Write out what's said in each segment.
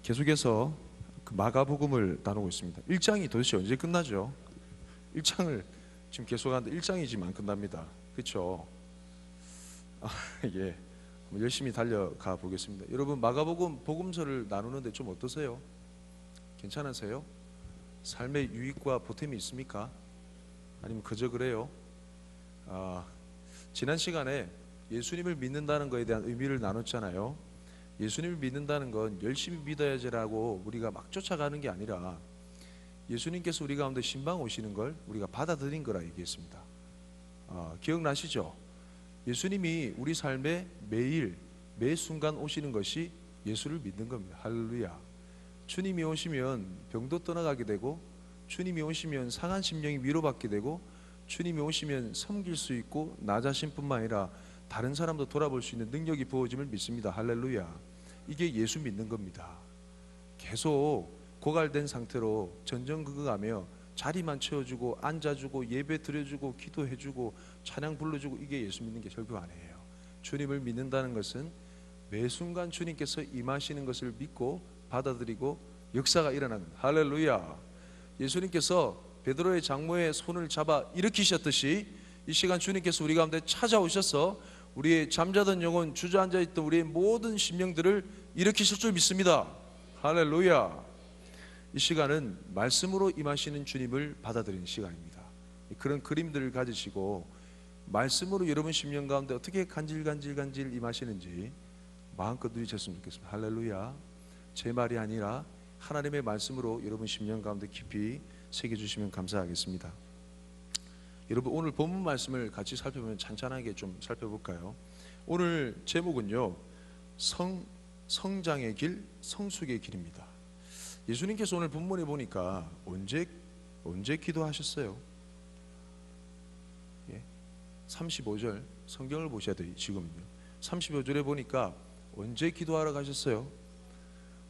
계속해서 그 마가복음을 나누고 있습니다. 1장이 도대체 언제 끝나죠? 1장을 지금 계속하는데 1장이지만 끝납니다. 그렇죠? 예, 열심히 달려가 보겠습니다. 여러분, 마가복음 복음서를 나누는데 좀 어떠세요? 괜찮으세요? 삶의 유익과 보탬이 있습니까? 아니면 그저 그래요? 지난 시간에 예수님을 믿는다는 것에 대한 의미를 나눴잖아요. 예수님을 믿는다는 건 열심히 믿어야지라고 우리가 막 쫓아가는 게 아니라 예수님께서 우리 가운데 신방 오시는 걸 우리가 받아들인 거라 얘기했습니다. 기억나시죠? 예수님이 우리 삶에 매일 매 순간 오시는 것이 예수를 믿는 겁니다. 할렐루야. 주님이 오시면 병도 떠나가게 되고, 주님이 오시면 상한 심령이 위로받게 되고, 주님이 오시면 섬길 수 있고, 나 자신뿐만 아니라 다른 사람도 돌아볼 수 있는 능력이 부어짐을 믿습니다. 할렐루야. 이게 예수 믿는 겁니다. 계속 고갈된 상태로 전전긍긍하며 자리만 채워주고 앉아주고 예배 드려주고 기도해주고 찬양 불러주고, 이게 예수 믿는 게 결국 아니에요. 주님을 믿는다는 것은 매 순간 주님께서 임하시는 것을 믿고 받아들이고 역사가 일어납니다. 할렐루야. 예수님께서 베드로의 장모의 손을 잡아 일으키셨듯이 이 시간 주님께서 우리 가운데 찾아오셔서 우리의 잠자던 영혼, 주저앉아 있던 우리의 모든 심령들을 일으키실 줄 믿습니다. 할렐루야. 이 시간은 말씀으로 임하시는 주님을 받아들이는 시간입니다. 그런 그림들을 가지시고 말씀으로 여러분 심령 가운데 어떻게 간질간질 임하시는지 마음껏 누리셨으면 좋겠습니다. 할렐루야. 제 말이 아니라 하나님의 말씀으로 여러분 심령 가운데 깊이 새겨주시면 감사하겠습니다. 여러분, 오늘 본문 말씀을 같이 살펴보면 찬찬하게 좀 살펴볼까요? 오늘 제목은요, 성장의 길, 성숙의 길입니다. 예수님께서 오늘 본문에 보니까 언제 기도하셨어요? 35절 성경을 보셔야 돼요. 지금은요 35절에 보니까 언제 기도하러 가셨어요?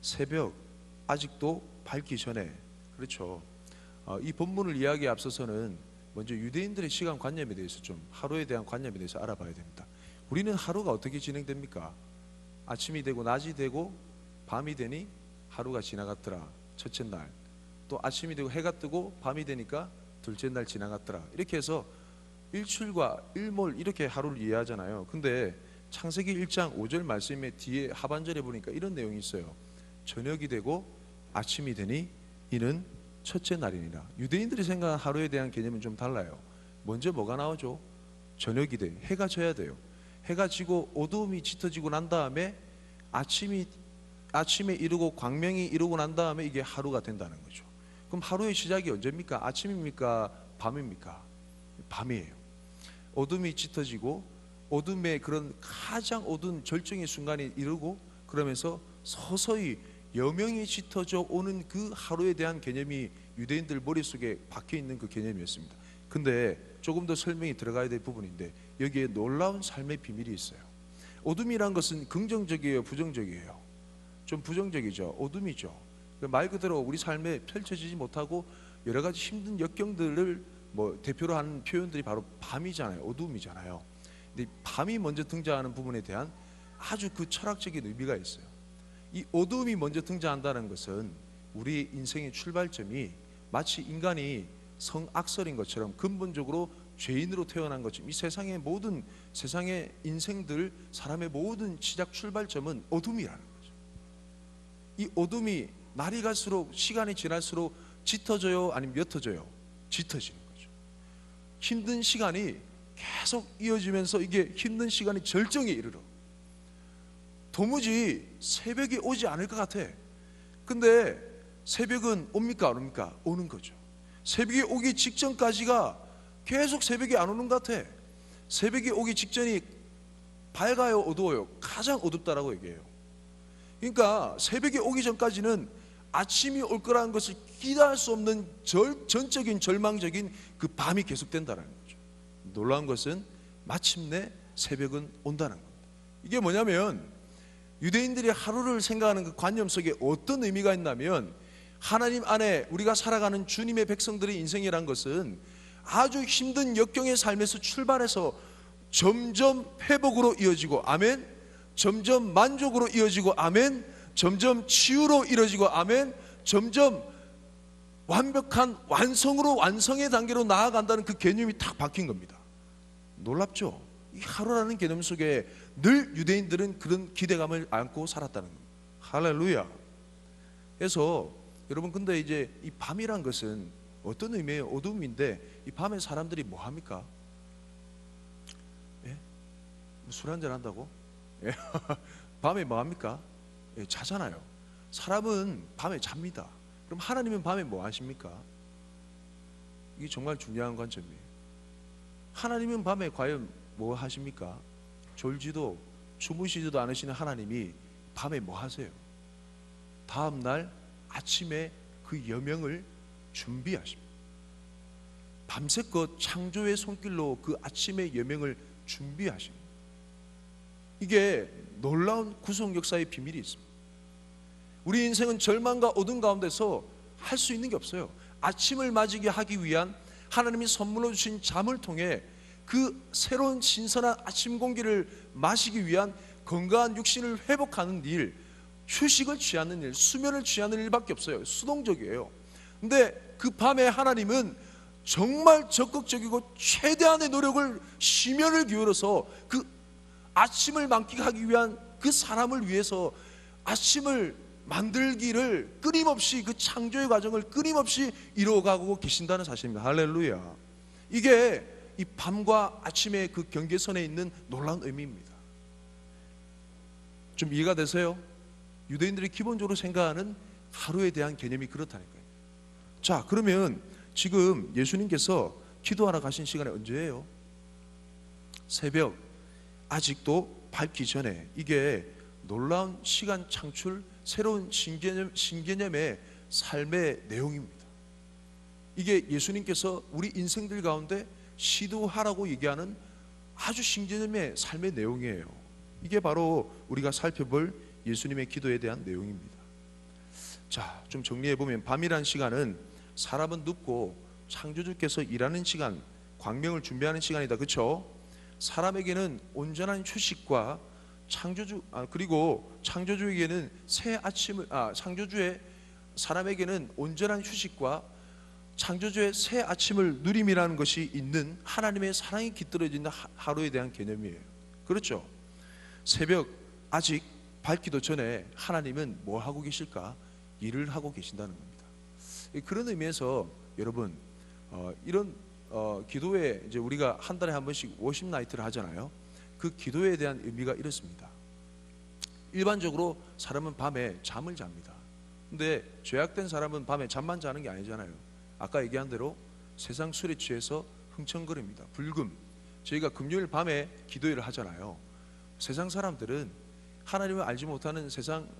새벽, 아직도 밝기 전에. 그렇죠. 이 본문을 이야기에 앞서서는 먼저 유대인들의 시간 관념에 대해서 좀, 하루에 대한 관념에 대해서 알아봐야 됩니다. 우리는 하루가 어떻게 진행됩니까? 아침이 되고 낮이 되고 밤이 되니 하루가 지나갔더라, 첫째 날. 또 아침이 되고 해가 뜨고 밤이 되니까 둘째 날 지나갔더라. 이렇게 해서 일출과 일몰, 이렇게 하루를 이해하잖아요. 근데 창세기 1장 5절 말씀의 뒤에 하반절에 보니까 이런 내용이 있어요. 저녁이 되고 아침이 되니 이는 첫째 날이니라. 유대인들이 생각한 하루에 대한 개념은 좀 달라요. 먼저 뭐가 나오죠? 저녁이 돼, 해가 져야 돼요. 해가 지고 어두움이 짙어지고 난 다음에 아침에 이르고 광명이 이르고 난 다음에 이게 하루가 된다는 거죠. 그럼 하루의 시작이 언제입니까? 아침입니까? 밤입니까? 밤이에요. 어둠이 짙어지고 어둠의 그런 가장 어두운 절정의 순간이 이르고, 그러면서 서서히 여명이 짙어져 오는 그 하루에 대한 개념이 유대인들 머릿속에 박혀있는 그 개념이었습니다. 근데 조금 더 설명이 들어가야 될 부분인데, 여기에 놀라운 삶의 비밀이 있어요. 어둠이란 것은 긍정적이에요, 부정적이에요? 좀 부정적이죠. 어둠이죠. 말 그대로 우리 삶에 펼쳐지지 못하고 여러 가지 힘든 역경들을 대표로 하는 표현들이 바로 밤이잖아요. 어둠이잖아요. 근데 밤이 먼저 등장하는 부분에 대한 아주 그 철학적인 의미가 있어요. 이 어둠이 먼저 등장한다는 것은 우리 인생의 출발점이 마치 인간이 성악설인 것처럼 근본적으로 죄인으로 태어난 것처럼, 이 세상의 인생들, 사람의 모든 시작 출발점은 어둠이라는 거죠. 이 어둠이 날이 갈수록, 시간이 지날수록 짙어져요, 아니면 옅어져요? 짙어지는 거죠. 힘든 시간이 계속 이어지면서 이게 힘든 시간이 절정에 이르러 도무지 새벽이 오지 않을 것 같아. 근데 새벽은 옵니까 안 옵니까? 오는 거죠. 새벽이 오기 직전까지가 계속 새벽이 안 오는 것 같아. 새벽이 오기 직전이 밝아요, 어두워요? 가장 어둡다라고 얘기해요. 그러니까 새벽이 오기 전까지는 아침이 올 거라는 것을 기대할 수 없는 전적인 절망적인 그 밤이 계속된다는 거죠. 놀라운 것은 마침내 새벽은 온다는 겁니다. 이게 뭐냐면, 유대인들이 하루를 생각하는 그 관념 속에 어떤 의미가 있냐면, 하나님 안에 우리가 살아가는 주님의 백성들의 인생이란 것은 아주 힘든 역경의 삶에서 출발해서 점점 회복으로 이어지고, 아멘, 점점 만족으로 이어지고, 아멘, 점점 치유로 이루어지고, 아멘, 점점 완벽한 완성으로, 완성의 단계로 나아간다는 그 개념이 탁 바뀐 겁니다. 놀랍죠? 이 하루라는 개념 속에 늘 유대인들은 그런 기대감을 안고 살았다는 겁니다. 할렐루야. 그래서 여러분, 근데 이제 이 밤이란 것은 어떤 의미의 어둠인데, 이 밤에 사람들이 뭐 합니까? 예? 술 한잔 한다고? 예? 밤에 뭐 합니까? 예, 자잖아요. 사람은 밤에 잡니다. 그럼 하나님은 밤에 뭐 하십니까? 이게 정말 중요한 관점이에요. 하나님은 밤에 과연 뭐 하십니까? 졸지도 주무시지도 않으시는 하나님이 밤에 뭐 하세요? 다음 날 아침에 그 여명을 준비하십니다. 밤새껏 창조의 손길로 그 아침의 여명을 준비하십니다. 이게 놀라운 구속 역사의 비밀이 있습니다. 우리 인생은 절망과 어둠 가운데서 할 수 있는 게 없어요. 아침을 맞이게 하기 위한 하나님이 선물로 주신 잠을 통해 그 새로운 신선한 아침 공기를 마시기 위한 건강한 육신을 회복하는 일, 휴식을 취하는 일, 수면을 취하는 일밖에 없어요. 수동적이에요. 근데 그 밤에 하나님은 정말 적극적이고 최대한의 노력을, 심혈을 기울여서 그 아침을 만끽하기 위한 그 사람을 위해서 아침을 만들기를 끊임없이, 그 창조의 과정을 끊임없이 이루어가고 계신다는 사실입니다. 할렐루야. 이게 이 밤과 아침의 그 경계선에 있는 놀라운 의미입니다. 좀 이해가 되세요? 유대인들이 기본적으로 생각하는 하루에 대한 개념이 그렇다니까요. 자, 그러면 지금 예수님께서 기도하러 가신 시간이 언제예요? 새벽, 아직도 밝기 전에. 이게 놀라운 시간 창출, 새로운 신개념의 삶의 내용입니다. 이게 예수님께서 우리 인생들 가운데 시도하라고 얘기하는 아주 신개념의 삶의 내용이에요. 이게 바로 우리가 살펴볼 예수님의 기도에 대한 내용입니다. 자, 좀 정리해보면, 밤이란 시간은 사람은 눕고 창조주께서 일하는 시간, 광명을 준비하는 시간이다. 그렇죠? 사람에게는 온전한 휴식과 그리고 창조주에게는 새 아침을, 창조주의 사람에게는 온전한 휴식과 창조주의 새 아침을 누림이라는 것이 있는 하나님의 사랑이 깃들어지는 하루에 대한 개념이에요. 그렇죠? 새벽 아직 밝기도 전에 하나님은 뭐 하고 계실까? 일을 하고 계신다는 겁니다. 그런 의미에서 여러분, 이런 기도에 이제 우리가 한 달에 한 번씩 워십 나이트를 하잖아요. 그 기도에 대한 의미가 이렇습니다. 일반적으로 사람은 밤에 잠을 잡니다. 근데 죄악된 사람은 밤에 잠만 자는 게 아니잖아요. 아까 얘기한 대로 세상 술에 취해서 흥청거립니다. 불금, 저희가 금요일 밤에 기도회를 하잖아요. 세상 사람들은, 하나님을 알지 못하는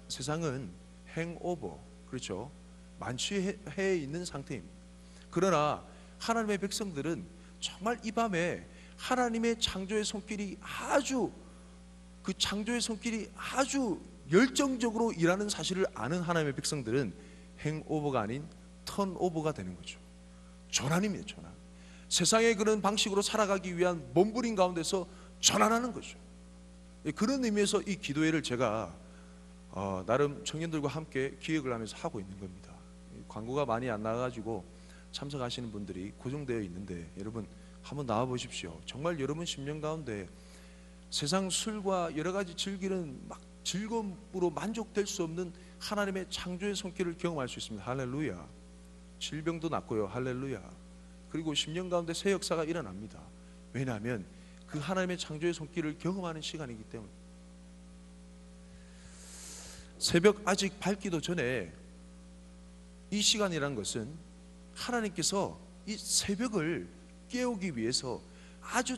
세상은 행오버, 그렇죠? 만취해 있는 상태입니다. 그러나 하나님의 백성들은 정말 이 밤에 하나님의 창조의 손길이 아주, 그 창조의 손길이 아주 열정적으로 일하는 사실을 아는 하나님의 백성들은 행오버가 아닌 턴오버가 되는 거죠. 전환입니다. 전환. 세상의 그런 방식으로 살아가기 위한 몸부림 가운데서 전환하는 거죠. 그런 의미에서 이 기도회를 제가 나름 청년들과 함께 기획을 하면서 하고 있는 겁니다. 광고가 많이 안 나가지고 참석하시는 분들이 고정되어 있는데, 여러분 한번 나와 보십시오. 정말 여러분 심령 가운데 세상 술과 여러 가지 즐기는 막 즐거움으로 만족될 수 없는 하나님의 창조의 손길을 경험할 수 있습니다. 할렐루야. 질병도 낫고요. 할렐루야. 그리고 심령 가운데 새 역사가 일어납니다. 왜냐하면 그 하나님의 창조의 손길을 경험하는 시간이기 때문에. 새벽 아직 밝기도 전에 이 시간이란 것은 하나님께서 이 새벽을 깨우기 위해서 아주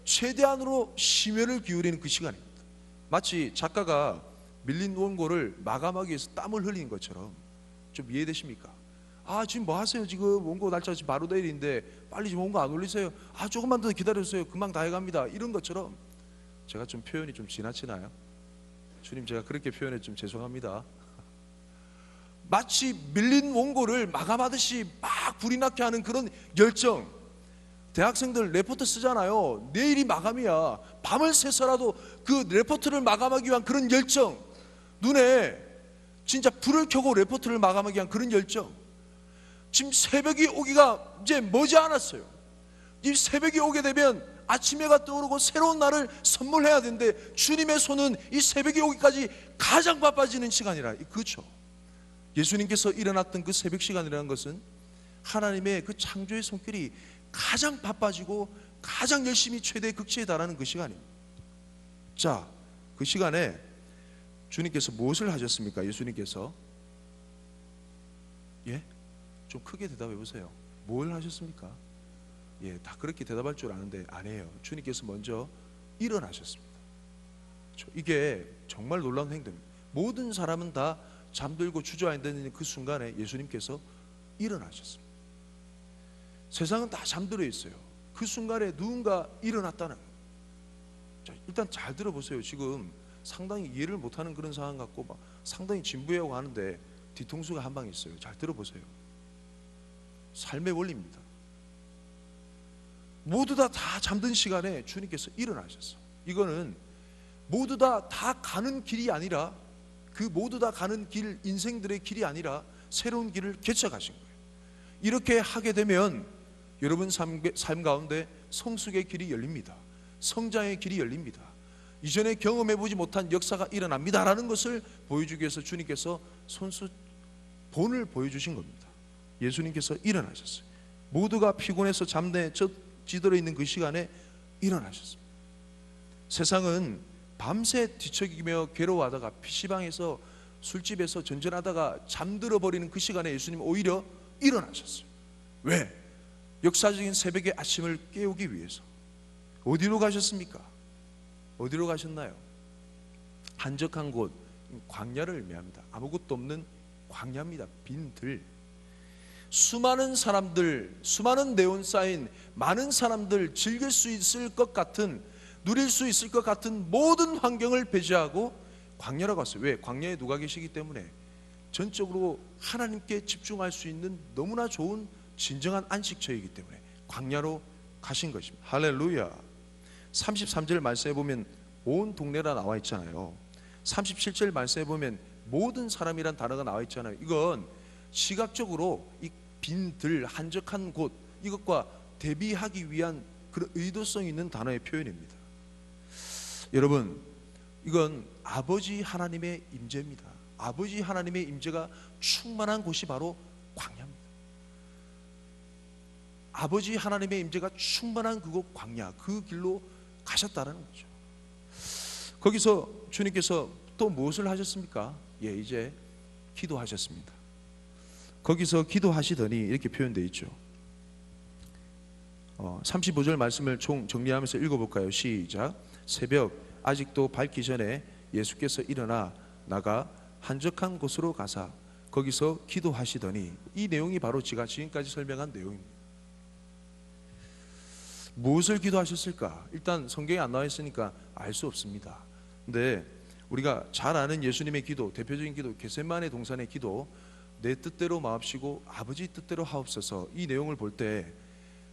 최대한으로 심혈을 기울이는 그 시간입니다. 마치 작가가 밀린 원고를 마감하기 위해서 땀을 흘리는 것처럼. 좀 이해되십니까? 지금 뭐 하세요? 지금 원고 날짜 지금 바로 내일인데 빨리 좀 원고 안 올리세요. 조금만 더 기다려주세요. 금방 다 해갑니다. 이런 것처럼. 제가 좀 표현이 좀 지나치나요? 주님, 제가 그렇게 표현해 좀 죄송합니다. 마치 밀린 원고를 마감하듯이 막 불이 나게 하는 그런 열정. 대학생들 레포트 쓰잖아요. 내일이 마감이야. 밤을 새서라도 그 레포트를 마감하기 위한 그런 열정, 눈에 진짜 불을 켜고 레포트를 마감하기 위한 그런 열정. 지금 새벽이 오기가 이제 머지않았어요. 이 새벽이 오게 되면 아침 해가 떠오르고 새로운 날을 선물해야 되는데 주님의 손은 이 새벽이 오기까지 가장 바빠지는 시간이라. 그렇죠. 예수님께서 일어났던 그 새벽 시간이라는 것은 하나님의 그 창조의 손길이 가장 바빠지고 가장 열심히 최대의 극치에 달하는 그 시간입니다. 자, 그 시간에 주님께서 무엇을 하셨습니까? 예수님께서 좀 크게 대답해 보세요. 뭘 하셨습니까? 다 그렇게 대답할 줄 아는데 아니에요. 주님께서 먼저 일어나셨습니다. 이게 정말 놀라운 행동입니다. 모든 사람은 다 잠들고 주저앉는 그 순간에 예수님께서 일어나셨습니다. 세상은 다 잠들어 있어요. 그 순간에 누군가 일어났다는 거예요. 자, 일단 잘 들어보세요. 지금 상당히 이해를 못하는 그런 상황 같고 막 상당히 진부하고 하는데 뒤통수가 한 방 있어요. 잘 들어보세요. 삶의 원리입니다. 모두 다 잠든 시간에 주님께서 일어나셨어. 이거는 모두 다 가는 길이 아니라, 그 모두 다 가는 길, 인생들의 길이 아니라 새로운 길을 개척하신 거예요. 이렇게 하게 되면 여러분 삶 가운데 성숙의 길이 열립니다. 성장의 길이 열립니다. 이전에 경험해보지 못한 역사가 일어납니다라는 것을 보여주기 위해서 주님께서 손수 본을 보여주신 겁니다. 예수님께서 일어나셨어요. 모두가 피곤해서 잠에 찌들어 있는 그 시간에 일어나셨습니다. 세상은 밤새 뒤척이며 괴로워하다가 PC방에서 술집에서 전전하다가 잠들어 버리는 그 시간에 예수님 오히려 일어나셨어요. 왜? 역사적인 새벽의 아침을 깨우기 위해서. 어디로 가셨습니까? 어디로 가셨나요? 한적한 곳, 광야를 의미합니다. 아무것도 없는 광야입니다. 빈 들. 수많은 사람들, 수많은 네온 사인, 많은 사람들 즐길 수 있을 것 같은, 누릴 수 있을 것 같은 모든 환경을 배제하고 광야로 갔어요. 왜? 광야에 누가 계시기 때문에 전적으로 하나님께 집중할 수 있는 너무나 좋은 진정한 안식처이기 때문에 광야로 가신 것입니다. 할렐루야. 33절 말씀해 보면 온 동네라 나와 있잖아요. 37절 말씀해 보면 모든 사람이란 단어가 나와 있잖아요. 이건 시각적으로 이 빈들, 한적한 곳, 이것과 대비하기 위한 그런 의도성 있는 단어의 표현입니다. 여러분, 이건 아버지 하나님의 임재입니다. 아버지 하나님의 임재가 충만한 곳이 바로 광야입니다. 아버지 하나님의 임재가 충만한 그곳 광야, 그 길로 가셨다는 거죠. 거기서 주님께서 또 무엇을 하셨습니까? 이제 기도하셨습니다. 거기서 기도하시더니 이렇게 표현되어 있죠. 35절 말씀을 총 정리하면서 읽어볼까요? 시작. 새벽 아직도 밝기 전에 예수께서 일어나 나가 한적한 곳으로 가사 거기서 기도하시더니, 이 내용이 바로 제가 지금까지 설명한 내용입니다. 무엇을 기도하셨을까? 일단 성경에 안 나와 있으니까 알 수 없습니다. 근데 우리가 잘 아는 예수님의 기도, 대표적인 기도 겟세마네 동산의 기도, 내 뜻대로 마옵시고 아버지 뜻대로 하옵소서, 이 내용을 볼 때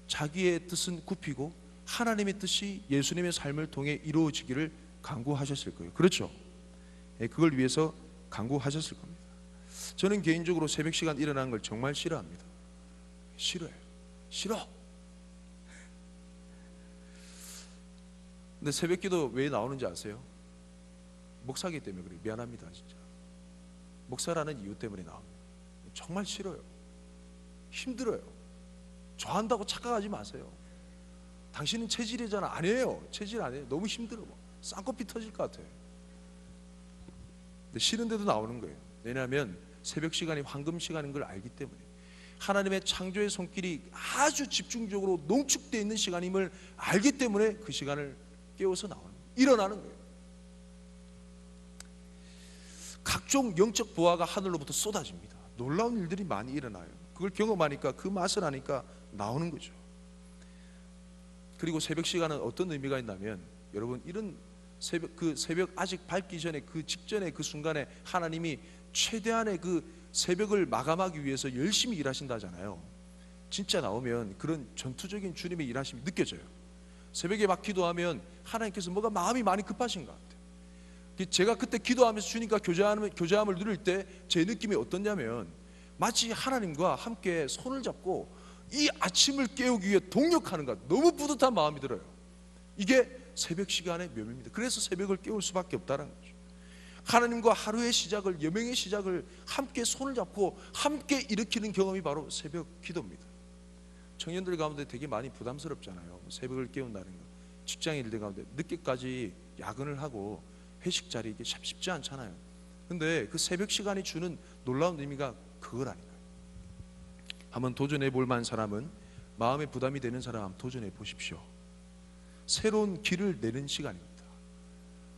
자기의 뜻은 굽히고 하나님의 뜻이 예수님의 삶을 통해 이루어지기를 간구하셨을 거예요. 그렇죠? 그걸 위해서 간구하셨을 겁니다. 저는 개인적으로 새벽 시간 일어나는 걸 정말 싫어합니다. 싫어요. 싫어. 근데 새벽 기도 왜 나오는지 아세요? 목사기 때문에 그래요. 미안합니다. 진짜 목사라는 이유 때문에 나옵니다. 정말 싫어요. 힘들어요. 좋아한다고 착각하지 마세요. 당신은 체질이잖아. 아니에요. 체질 아니에요. 너무 힘들어. 쌍꺼풀 터질 것 같아요. 근데 싫은데도 나오는 거예요. 왜냐하면 새벽 시간이 황금 시간인 걸 알기 때문에, 하나님의 창조의 손길이 아주 집중적으로 농축되어 있는 시간임을 알기 때문에 그 시간을 깨워서 나오는 거예요. 일어나는 거예요. 각종 영적 보화가 하늘로부터 쏟아집니다. 놀라운 일들이 많이 일어나요. 그걸 경험하니까, 그 맛을 아니까 나오는 거죠. 그리고 새벽 시간은 어떤 의미가 있냐면, 여러분, 이런 새벽 아직 밝기 전에, 그 직전에, 그 순간에 하나님이 최대한의 그 새벽을 마감하기 위해서 열심히 일하신다잖아요. 진짜 나오면 그런 전투적인 주님의 일하심이 느껴져요. 새벽에 막 기도하면 하나님께서 뭐가 마음이 많이 급하신 것 같아요. 제가 그때 기도하면서 주님과 교제함을 누릴 때 제 느낌이 어떠냐면 마치 하나님과 함께 손을 잡고 이 아침을 깨우기 위해 동력하는 것, 너무 뿌듯한 마음이 들어요. 이게 새벽 시간의 묘미입니다. 그래서 새벽을 깨울 수밖에 없다는 거죠. 하나님과 하루의 시작을, 여명의 시작을 함께 손을 잡고 함께 일으키는 경험이 바로 새벽 기도입니다. 청년들 가운데 되게 많이 부담스럽잖아요. 새벽을 깨운다는 거. 직장인들 가운데 늦게까지 야근을 하고 회식 자리, 이게 참 쉽지 않잖아요. 근데 그 새벽 시간이 주는 놀라운 의미가 그걸 아닌가요? 한번 도전해 볼 만한 사람은, 마음에 부담이 되는 사람 한번 도전해 보십시오. 새로운 길을 내는 시간입니다.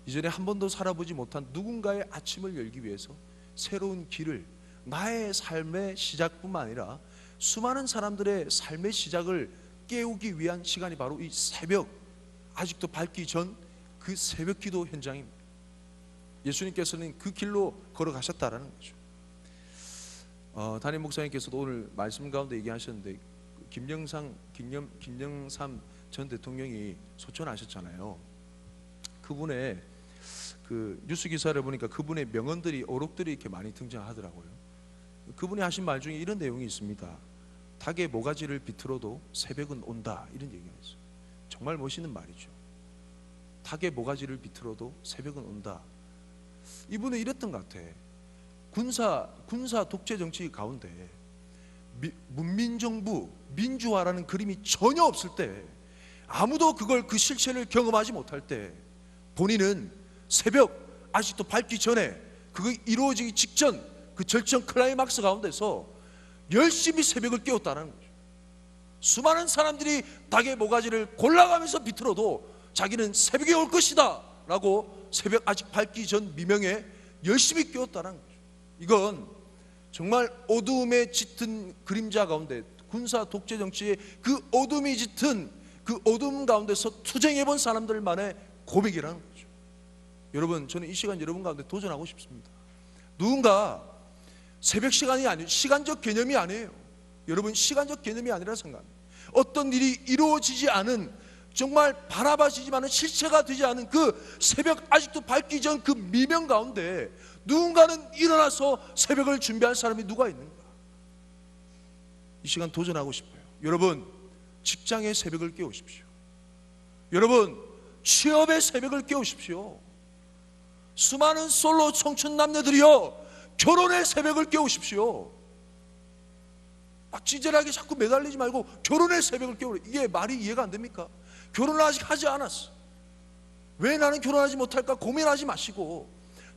이전에 한 번도 살아보지 못한 누군가의 아침을 열기 위해서 새로운 길을, 나의 삶의 시작뿐만 아니라 수많은 사람들의 삶의 시작을 깨우기 위한 시간이 바로 이 새벽, 아직도 밝기 전 그 새벽 기도 현장입니다. 예수님께서는 그 길로 걸어가셨다라는 거죠. 담임 목사님께서도 오늘 말씀 가운데 얘기하셨는데, 김영삼 전 대통령이 소천하셨잖아요. 그분의 그 뉴스 기사를 보니까 그분의 명언들이, 어록들이 이렇게 많이 등장하더라고요. 그분이 하신 말 중에 이런 내용이 있습니다. 닭의 모가지를 비틀어도 새벽은 온다, 이런 얘기가 있어요. 정말 멋있는 말이죠. 닭의 모가지를 비틀어도 새벽은 온다. 이분은 이랬던 것 같아. 군사 독재 정치 가운데 문민정부, 민주화라는 그림이 전혀 없을 때, 아무도 그 실체를 경험하지 못할 때, 본인은 새벽, 아직도 밝기 전에, 그거 이루어지기 직전 그 절정 클라이막스 가운데서 열심히 새벽을 깨웠다는 거죠. 수많은 사람들이 닭의 모가지를 골라가면서 비틀어도 자기는 새벽에 올 것이다 라고 새벽 아직 밝기 전 미명에 열심히 깨웠다는 거죠. 이건 정말 어두움에 짙은 그림자 가운데, 군사 독재 정치의 그 어둠이 짙은 그 어둠 가운데서 투쟁해본 사람들만의 고백이라는 거죠. 여러분, 저는 이 시간 여러분 가운데 도전하고 싶습니다. 누군가 새벽 시간이 아니에요. 시간적 개념이 아니에요. 여러분, 시간적 개념이 아니라 생각합니다. 어떤 일이 이루어지지 않은, 정말 바라봐지지만은 실체가 되지 않은 그 새벽, 아직도 밝기 전 그 미명 가운데 누군가는 일어나서 새벽을 준비할 사람이 누가 있는가? 이 시간 도전하고 싶어요. 여러분, 직장의 새벽을 깨우십시오. 여러분, 취업의 새벽을 깨우십시오. 수많은 솔로 청춘 남녀들이여, 결혼의 새벽을 깨우십시오. 막 찌질하게 자꾸 매달리지 말고 결혼의 새벽을 깨우라. 이게 말이 이해가 안 됩니까? 결혼을 아직 하지 않았어. 왜 나는 결혼하지 못할까 고민하지 마시고,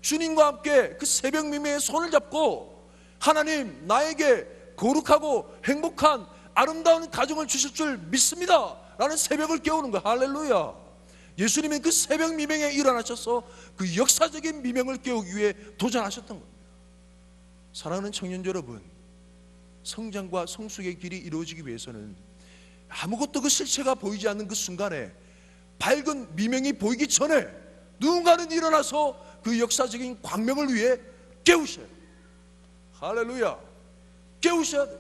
주님과 함께 그 새벽 미명의 손을 잡고, 하나님 나에게 거룩하고 행복한 아름다운 가정을 주실 줄 믿습니다 라는 새벽을 깨우는 거야. 할렐루야. 예수님은 그 새벽 미명에 일어나셔서 그 역사적인 미명을 깨우기 위해 도전하셨던 겁니다. 사랑하는 청년 여러분, 성장과 성숙의 길이 이루어지기 위해서는 아무것도 그 실체가 보이지 않는 그 순간에, 밝은 미명이 보이기 전에 누군가는 일어나서 그 역사적인 광명을 위해 깨우셔야 돼요. 할렐루야. 깨우셔야 돼요.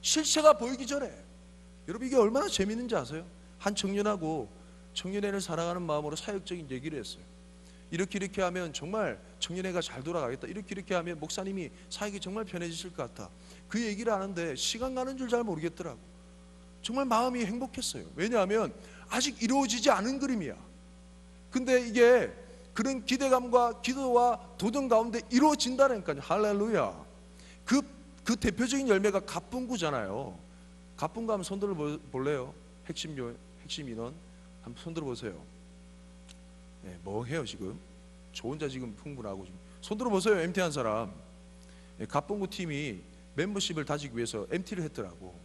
실체가 보이기 전에. 여러분, 이게 얼마나 재밌는지 아세요? 한 청년하고 청년회를 사랑하는 마음으로 사역적인 얘기를 했어요. 이렇게 하면 정말 청년회가 잘 돌아가겠다. 이렇게 하면 목사님이 사역이 정말 편해지실 것 같다. 그 얘기를 하는데 시간 가는 줄 잘 모르겠더라고. 정말 마음이 행복했어요. 왜냐하면 아직 이루어지지 않은 그림이야. 근데 이게 그런 기대감과 기도와 도전 가운데 이루어진다니까요. 할렐루야. 그 대표적인 열매가 갑분구잖아요. 갑분구 한번 손들어 볼래요? 핵심 인원 한번 손들어 보세요. 네, 뭐 해요 지금? 저 혼자 지금 흥분하고 지금. 손들어 보세요. MT 한 사람. 네, 갑분구 팀이 멤버십을 다지기 위해서 MT를 했더라고.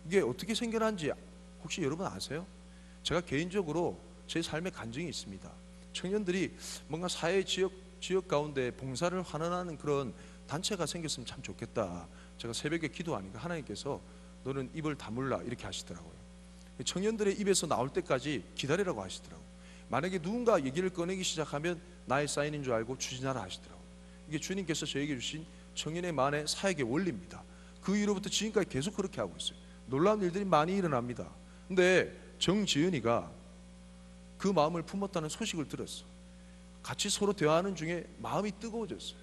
이게 어떻게 생겨난지 혹시 여러분 아세요? 제가 개인적으로 제 삶의 간증이 있습니다. 청년들이 뭔가 사회 지역 가운데 봉사를 환원하는 그런 단체가 생겼으면 참 좋겠다. 제가 새벽에 기도하니까 하나님께서 너는 입을 다물라 이렇게 하시더라고요. 청년들의 입에서 나올 때까지 기다리라고 하시더라고요. 만약에 누군가 얘기를 꺼내기 시작하면 나의 사인인 줄 알고 추진하라 하시더라고요. 이게 주님께서 저에게 주신 청년의 만의 사역의 원리입니다. 그 이후로부터 지금까지 계속 그렇게 하고 있어요. 놀라운 일들이 많이 일어납니다. 근데 정지은이가 그 마음을 품었다는 소식을 들었어. 같이 서로 대화하는 중에 마음이 뜨거워졌어요.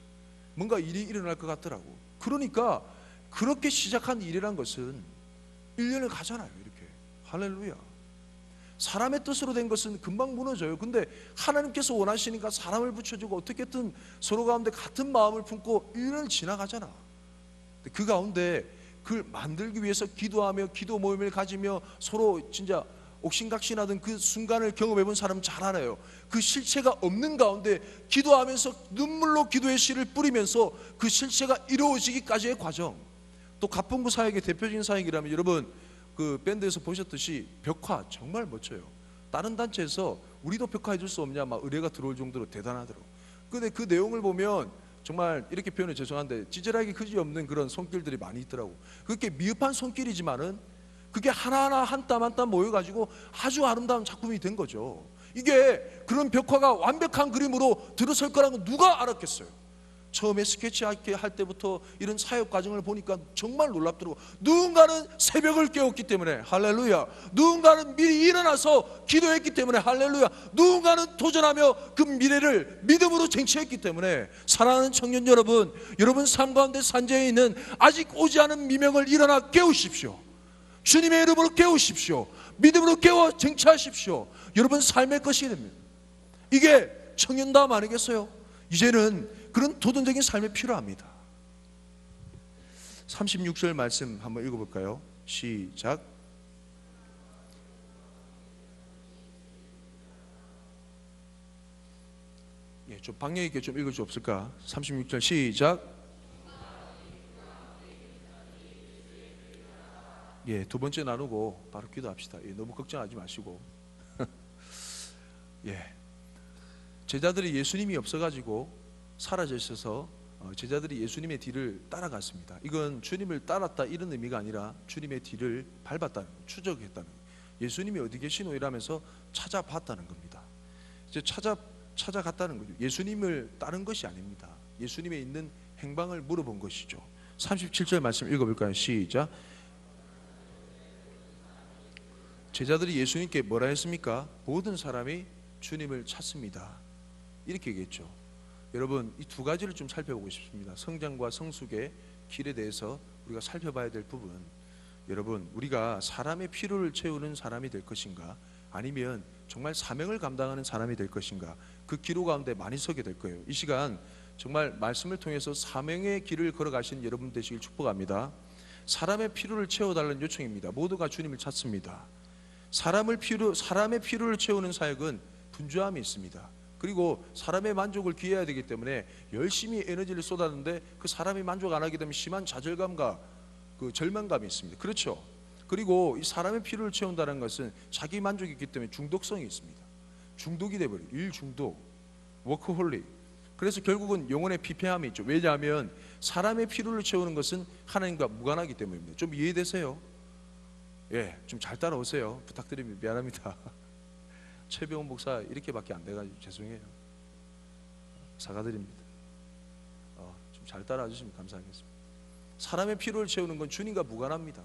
뭔가 일이 일어날 것 같더라고. 그러니까 그렇게 시작한 일이란 것은 1년을 가잖아요. 이렇게. 할렐루야. 사람의 뜻으로 된 것은 금방 무너져요. 근데 하나님께서 원하시니까 사람을 붙여주고 어떻게든 서로 가운데 같은 마음을 품고 1년을 지나가잖아. 그 가운데 그걸 만들기 위해서 기도하며 기도 모임을 가지며 서로 진짜 옥신각신하던 그 순간을 경험해본 사람은 잘 알아요. 그 실체가 없는 가운데 기도하면서 눈물로 기도의 씨를 뿌리면서 그 실체가 이루어지기까지의 과정. 또 갑봉구 사역의 대표적인 사역이라면 여러분 그 밴드에서 보셨듯이 벽화 정말 멋져요. 다른 단체에서 우리도 벽화 해줄 수 없냐 막 의뢰가 들어올 정도로 대단하더라고. 근데 그 내용을 보면 정말 이렇게 표현해 죄송한데 지질하기 그지없는 그런 손길들이 많이 있더라고. 그렇게 미흡한 손길이지만은 그게 하나하나 한 땀 한 땀 모여가지고 아주 아름다운 작품이 된 거죠. 이게 그런 벽화가 완벽한 그림으로 들어설 거라는 건 누가 알았겠어요. 처음에 스케치할 때부터 이런 사역 과정을 보니까 정말 놀랍더라고. 누군가는 새벽을 깨웠기 때문에 할렐루야. 누군가는 미리 일어나서 기도했기 때문에 할렐루야. 누군가는 도전하며 그 미래를 믿음으로 쟁취했기 때문에 사랑하는 청년 여러분, 여러분 삶 가운데 산재에 있는 아직 오지 않은 미명을 일어나 깨우십시오. 주님의 이름으로 깨우십시오. 믿음으로 깨워 쟁취하십시오. 여러분 삶의 것이 됩니다. 이게 청년다움 아니겠어요? 이제는 그런 도전적인 삶이 필요합니다. 36절 말씀 한번 읽어볼까요? 시작. 예, 좀 방향 있게 좀 읽을 수 없을까? 36절 시작. 예, 두 번째 나누고 바로 기도합시다. 예, 너무 걱정하지 마시고. 예, 제자들이 예수님이 없어가지고 사라져 있어서 제자들이 예수님의 뒤를 따라갔습니다. 이건 주님을 따랐다 이런 의미가 아니라 주님의 뒤를 밟았다는, 추적했다는, 예수님이 어디 계시노 이라면서 찾아봤다는 겁니다. 이제 찾아갔다는 거죠. 예수님을 따른 것이 아닙니다. 예수님의 있는 행방을 물어본 것이죠. 37절 말씀 읽어볼까요? 시작. 제자들이 예수님께 뭐라 했습니까? 모든 사람이 주님을 찾습니다. 이렇게 얘기했죠. 여러분 이 두 가지를 좀 살펴보고 싶습니다. 성장과 성숙의 길에 대해서 우리가 살펴봐야 될 부분. 여러분 우리가 사람의 필요를 채우는 사람이 될 것인가, 아니면 정말 사명을 감당하는 사람이 될 것인가, 그 기로 가운데 많이 서게 될 거예요. 이 시간 정말 말씀을 통해서 사명의 길을 걸어가신 여러분 되시길 축복합니다. 사람의 필요를 채워달라는 요청입니다. 모두가 주님을 찾습니다. 사람의 필요를 채우는 사역은 분주함이 있습니다. 그리고 사람의 만족을 기해야 되기 때문에 열심히 에너지를 쏟았는데 그 사람이 만족 안 하게 되면 심한 좌절감과 그 절망감이 있습니다. 그렇죠? 그리고 이 사람의 필요를 채운다는 것은 자기 만족이 있기 때문에 중독성이 있습니다. 중독이 돼버려요. 일 중독, 워크홀릭. 그래서 결국은 영혼의 피폐함이 있죠. 왜냐하면 사람의 필요를 채우는 것은 하나님과 무관하기 때문입니다. 좀 이해되세요? 예, 좀 잘 따라오세요. 부탁드립니다. 미안합니다. 최병원 목사 이렇게밖에 안 돼가지고 죄송해요. 사과드립니다. 좀 잘 따라와 주시면 감사하겠습니다. 사람의 필요를 채우는 건 주님과 무관합니다.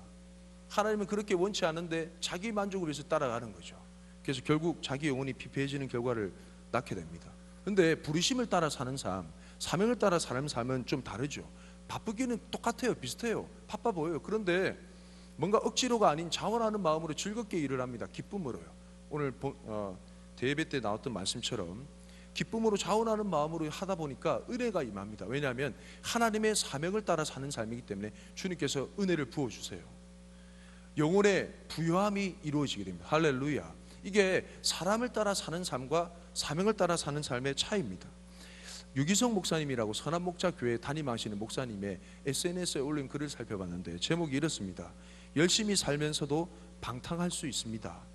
하나님은 그렇게 원치 않은데 자기 만족을 위해서 따라가는 거죠. 그래서 결국 자기 영혼이 피폐해지는 결과를 낳게 됩니다. 그런데 부르심을 따라 사는 삶, 사명을 따라 사는 삶은 좀 다르죠. 바쁘기는 똑같아요. 비슷해요. 바빠 보여요. 그런데 뭔가 억지로가 아닌 자원하는 마음으로 즐겁게 일을 합니다. 기쁨으로요. 오늘 대예배 때 나왔던 말씀처럼 기쁨으로 자원하는 마음으로 하다 보니까 은혜가 임합니다. 왜냐하면 하나님의 사명을 따라 사는 삶이기 때문에 주님께서 은혜를 부어주세요. 영혼의 부요함이 이루어지게 됩니다. 할렐루야. 이게 사람을 따라 사는 삶과 사명을 따라 사는 삶의 차이입니다. 유기성 목사님이라고 선한목자교회 담임하시는 목사님의 SNS에 올린 글을 살펴봤는데 제목이 이렇습니다. 열심히 살면서도 방탕할 수 있습니다.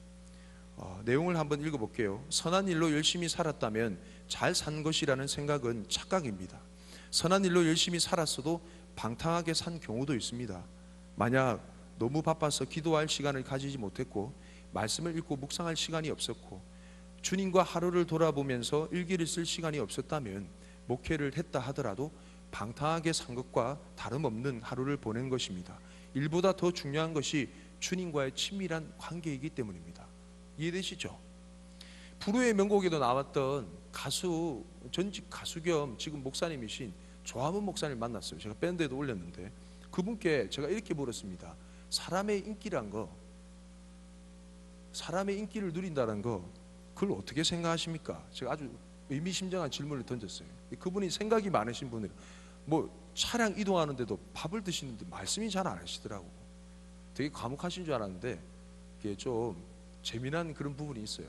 내용을 한번 읽어볼게요. 선한 일로 열심히 살았다면 잘 산 것이라는 생각은 착각입니다. 선한 일로 열심히 살았어도 방탕하게 산 경우도 있습니다. 만약 너무 바빠서 기도할 시간을 가지지 못했고 말씀을 읽고 묵상할 시간이 없었고 주님과 하루를 돌아보면서 일기를 쓸 시간이 없었다면 목회를 했다 하더라도 방탕하게 산 것과 다름없는 하루를 보낸 것입니다. 일보다 더 중요한 것이 주님과의 친밀한 관계이기 때문입니다. 이해되시죠? 불후의 명곡에도 나왔던 가수, 전직 가수 겸 지금 목사님이신 조화문 목사님 만났어요. 제가 밴드에도 올렸는데 그분께 제가 이렇게 물었습니다. 사람의 인기란 거, 사람의 인기를 누린다는 거, 그걸 어떻게 생각하십니까? 제가 아주 의미심장한 질문을 던졌어요. 그분이 생각이 많으신 분이에요. 뭐 차량 이동하는데도 밥을 드시는데 말씀이 잘 안 하시더라고. 되게 과묵하신 줄 알았는데 이게 좀 재미난 그런 부분이 있어요.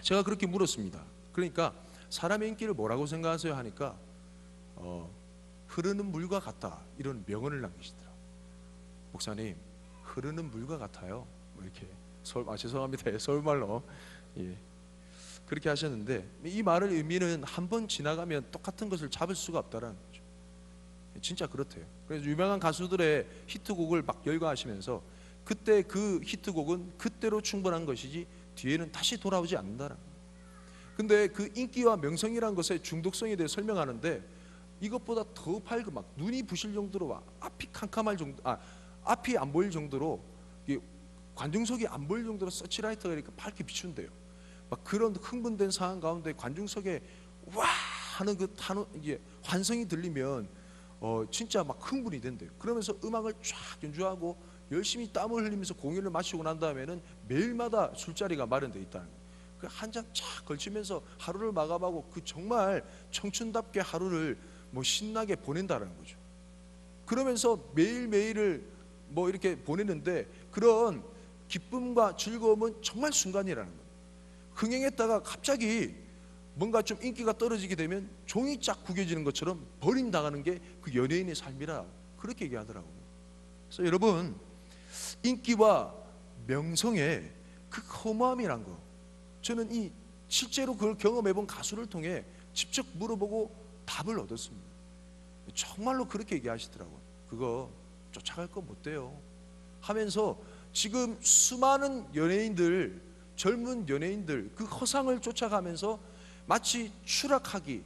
제가 그렇게 물었습니다. 그러니까 사람의 인기를 뭐라고 생각하세요? 하니까 흐르는 물과 같다, 이런 명언을 남기시더라고요. 목사님, 흐르는 물과 같아요. 뭐 이렇게 죄송합니다. 서울말로. 예. 그렇게 하셨는데 이 말의 의미는 한 번 지나가면 똑같은 것을 잡을 수가 없다라는 거죠. 진짜 그렇대요. 그래서 유명한 가수들의 히트곡을 막 열거하시면서 그때 그 히트곡은 그때로 충분한 것이지 뒤에는 다시 돌아오지 않는다라는 거예요. 근데 그 인기와 명성이라는 것의 중독성에 대해 설명하는데 이것보다 더 밝고 막 눈이 부실 정도로 앞이 캄캄할 정도, 앞이 안 보일 정도로, 관중석이 안 보일 정도로 서치라이트가 이렇게 밝게 비춘대요. 막 그런 흥분된 상황 가운데 관중석에 와 하는 그 이게 환성이 들리면 진짜 막 흥분이 된대요. 그러면서 음악을 쫙 연주하고 열심히 땀을 흘리면서 공연을 마치고 난 다음에는 매일마다 술자리가 마련돼 있다는 거예요. 그 한 잔 쫙 걸치면서 하루를 마감하고 그 정말 청춘답게 하루를 뭐 신나게 보낸다는 거죠. 그러면서 매일매일을 뭐 이렇게 보내는데 그런 기쁨과 즐거움은 정말 순간이라는 거예요. 흥행했다가 갑자기 뭔가 좀 인기가 떨어지게 되면 종이 쫙 구겨지는 것처럼 버림당하는 게 그 연예인의 삶이라 그렇게 얘기하더라고요. 그래서 여러분, 인기와 명성의 그 허무함이란 거, 저는 이 실제로 그걸 경험해본 가수를 통해 직접 물어보고 답을 얻었습니다. 정말로 그렇게 얘기하시더라고요. 그거 쫓아갈 거 못 돼요 하면서 지금 수많은 연예인들, 젊은 연예인들 그 허상을 쫓아가면서 마치 추락하기,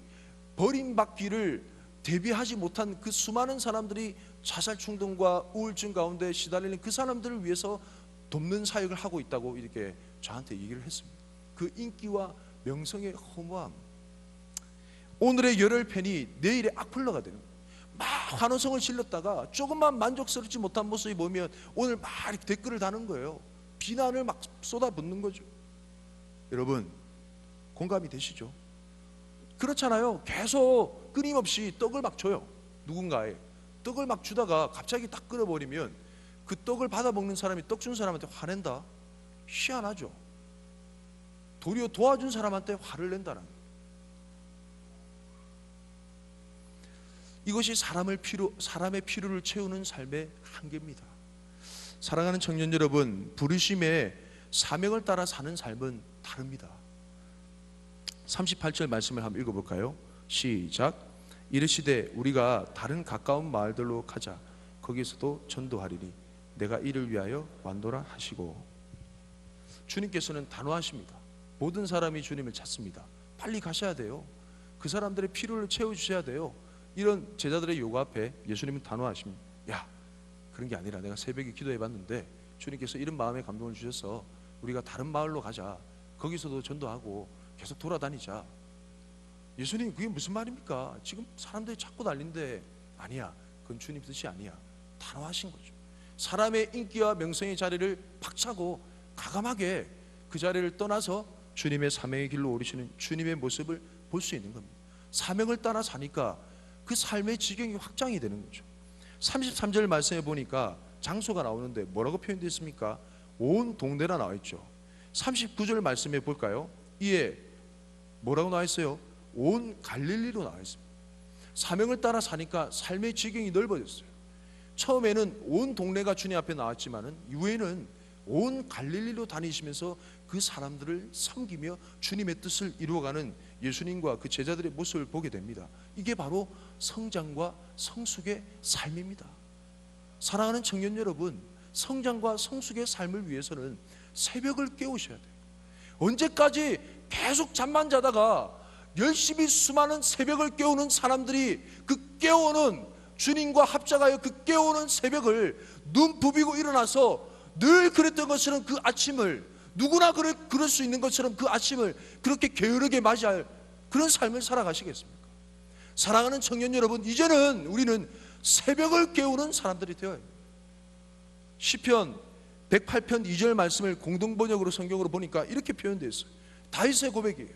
버림받기를 대비하지 못한 그 수많은 사람들이 자살 충동과 우울증 가운데 시달리는 그 사람들을 위해서 돕는 사역을 하고 있다고 이렇게 저한테 얘기를 했습니다. 그 인기와 명성의 허무함, 오늘의 열혈팬이 내일의 악플러가 되는 거예요. 막 환호성을 질렀다가 조금만 만족스럽지 못한 모습이 보면 오늘 막 이렇게 댓글을 다는 거예요. 비난을 막 쏟아붓는 거죠. 여러분, 공감이 되시죠? 그렇잖아요. 계속 끊임없이 떡을 막 줘요. 누군가에 떡을 막 주다가 갑자기 딱 끊어버리면 그 떡을 받아먹는 사람이 떡 준 사람한테 화낸다? 희한하죠. 도리어 도와준 사람한테 화를 낸다는 거예요. 이것이 사람의 필요를 채우는 삶의 한계입니다. 사랑하는 청년 여러분, 부르심의 사명을 따라 사는 삶은 다릅니다. 38절 말씀을 한번 읽어볼까요? 시작. 이르시되 우리가 다른 가까운 마을들로 가자. 거기서도 전도하리니 내가 이를 위하여 완도라 하시고. 주님께서는 단호하십니다. 모든 사람이 주님을 찾습니다. 빨리 가셔야 돼요. 그 사람들의 필요를 채워주셔야 돼요. 이런 제자들의 요구 앞에 예수님은 단호하십니다. 야, 그런 게 아니라 내가 새벽에 기도해봤는데 주님께서 이런 마음의 감동을 주셔서 우리가 다른 마을로 가자. 거기서도 전도하고 계속 돌아다니자. 예수님, 그게 무슨 말입니까? 지금 사람들이 찾고 난리인데. 아니야, 그건 주님 뜻이 아니야. 단호하신 거죠. 사람의 인기와 명성의 자리를 박차고 과감하게 그 자리를 떠나서 주님의 사명의 길로 오르시는 주님의 모습을 볼 수 있는 겁니다. 사명을 따라 사니까 그 삶의 지경이 확장이 되는 거죠. 33절 말씀해 보니까 장소가 나오는데 뭐라고 표현되어 있습니까? 온 동네라 나와 있죠. 39절 말씀해 볼까요? 이에 뭐라고 나와 있어요? 온 갈릴리로 나와 있습니다. 사명을 따라 사니까 삶의 지경이 넓어졌어요. 처음에는 온 동네가 주님 앞에 나왔지만은 이후에는 온 갈릴리로 다니시면서 그 사람들을 섬기며 주님의 뜻을 이루어가는 예수님과 그 제자들의 모습을 보게 됩니다. 이게 바로 성장과 성숙의 삶입니다. 사랑하는 청년 여러분, 성장과 성숙의 삶을 위해서는 새벽을 깨우셔야 돼요. 언제까지 계속 잠만 자다가 열심히 수많은 새벽을 깨우는 사람들이 그 깨우는 주님과 합작하여 그 깨우는 새벽을 눈 부비고 일어나서 늘 그랬던 것처럼 그 아침을 누구나 그럴 수 있는 것처럼 그 아침을 그렇게 게으르게 맞이할 그런 삶을 살아가시겠습니까? 사랑하는 청년 여러분, 이제는 우리는 새벽을 깨우는 사람들이 되어야 합니다. 시편 108편 2절 말씀을 공동번역으로 성경으로 보니까 이렇게 표현되어 있어요. 다윗의 고백이에요.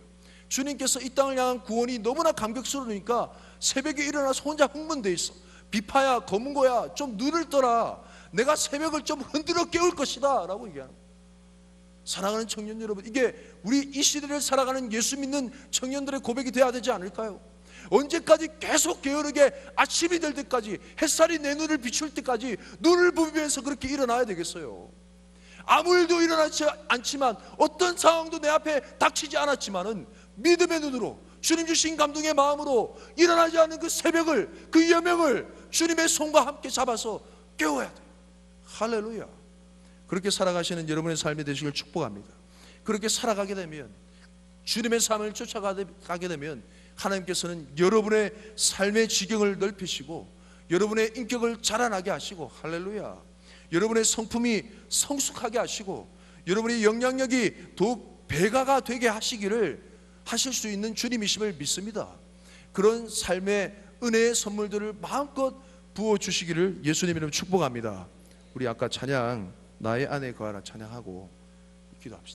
주님께서 이 땅을 향한 구원이 너무나 감격스러우니까 새벽에 일어나서 혼자 흥분되어 있어. 비파야, 검은 거야, 좀 눈을 떠라. 내가 새벽을 좀 흔들어 깨울 것이다 라고 얘기하는 거예요. 사랑하는 청년 여러분, 이게 우리 이 시대를 살아가는 예수 믿는 청년들의 고백이 돼야 되지 않을까요? 언제까지 계속 게으르게 아침이 될 때까지, 햇살이 내 눈을 비출 때까지 눈을 부비면서 그렇게 일어나야 되겠어요? 아무 일도 일어나지 않지만, 어떤 상황도 내 앞에 닥치지 않았지만은 믿음의 눈으로, 주님 주신 감동의 마음으로 일어나지 않는 그 새벽을, 그 여명을 주님의 손과 함께 잡아서 깨워야 돼요. 할렐루야. 그렇게 살아가시는 여러분의 삶이 되시길 축복합니다. 그렇게 살아가게 되면, 주님의 삶을 쫓아가게 되면 하나님께서는 여러분의 삶의 지경을 넓히시고 여러분의 인격을 자라나게 하시고, 할렐루야, 여러분의 성품이 성숙하게 하시고 여러분의 영향력이 더욱 배가가 되게 하실 수 있는 주님이심을 믿습니다. 그런 삶의 은혜의 선물들을 마음껏 부어주시기를 예수님 이름 축복합니다. 우리 아까 찬양, 나의 안에 거하라 찬양하고 기도합시다.